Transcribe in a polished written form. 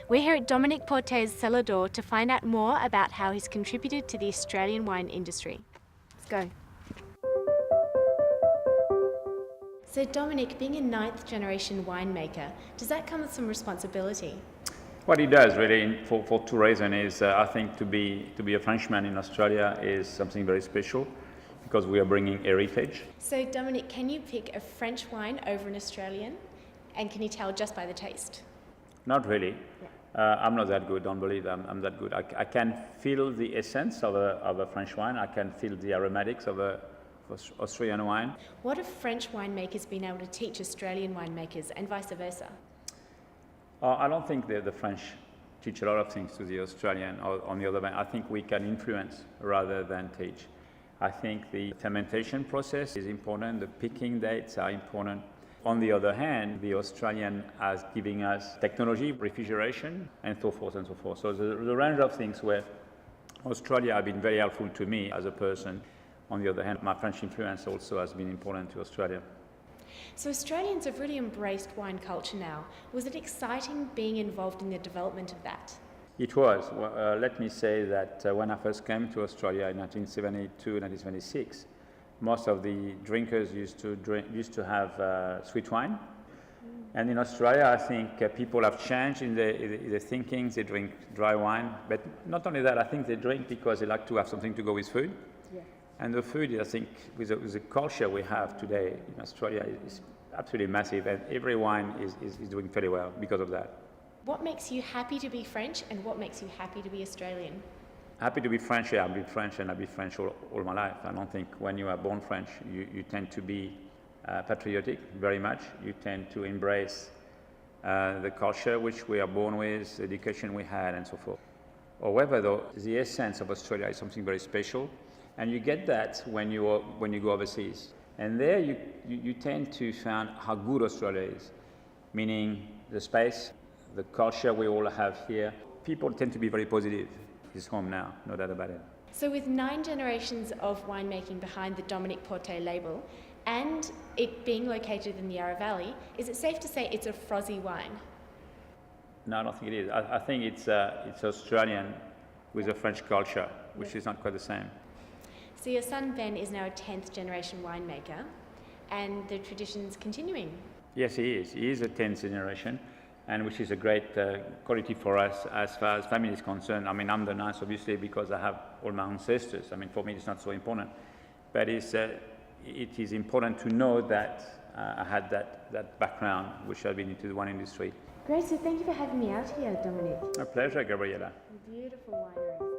We're here at Dominique Portet's cellar door to find out more about how he's contributed to the Australian wine industry. Let's go. So Dominique, being a 9th generation winemaker, does that come with some responsibility? What it does really, for two reasons, is I think to be a Frenchman in Australia is something very special because we are bringing heritage. So Dominique, can you pick a French wine over an Australian? And can you tell just by the taste? Not really. Yeah. I'm not that good. Don't believe I'm that good. I can feel the essence of a French wine. I can feel the aromatics of a Australian wine. What have French winemakers been able to teach Australian winemakers and vice versa? I don't think the French teach a lot of things to the Australian. Or on the other hand, I think we can influence rather than teach. I think the fermentation process is important. The picking dates are important. On the other hand, the Australian is giving us technology, refrigeration, and so forth and so forth. So the range of things where Australia have been very helpful to me as a person. On the other hand, my French influence also has been important to Australia. So Australians have really embraced wine culture now. Was it exciting being involved in the development of that? It was. Let me say that when I first came to Australia in 1972, 1976, most of the drinkers used to have sweet wine. And in Australia, I think people have changed in their thinking. They drink dry wine. But not only that, I think they drink because they like to have something to go with food. Yeah. And the food, I think, with the culture we have today in Australia is absolutely massive. And every wine is doing fairly well because of that. What makes you happy to be French and what makes you happy to be Australian? Happy to be French, yeah, I've been French and I've been French all my life. I don't think when you are born French, you tend to be patriotic very much. You tend to embrace the culture which we are born with, the education we had, and so forth. However, though, the essence of Australia is something very special, and you get that when you go overseas. And there you tend to find how good Australia is, meaning the space, the culture we all have here. People tend to be very positive. It's home now, no doubt about it. So with 9 generations of winemaking behind the Dominique Portet label, and it being located in the Yarra Valley, is it safe to say it's a frozzy wine? No, I don't think it is. I think it's Australian with a French culture, which is not quite the same. So your son Ben is now a 10th generation winemaker, and the tradition's continuing. Yes, he is. He is a 10th generation, and which is a great quality for us as far as family is concerned. I mean, I'm the 9th, obviously, because I have all my ancestors. I mean, for me, it's not so important. But it is important to know that I had that background, which has been into the wine industry. Great, so thank you for having me out here, Dominique. A pleasure, Gabriella. Beautiful winery.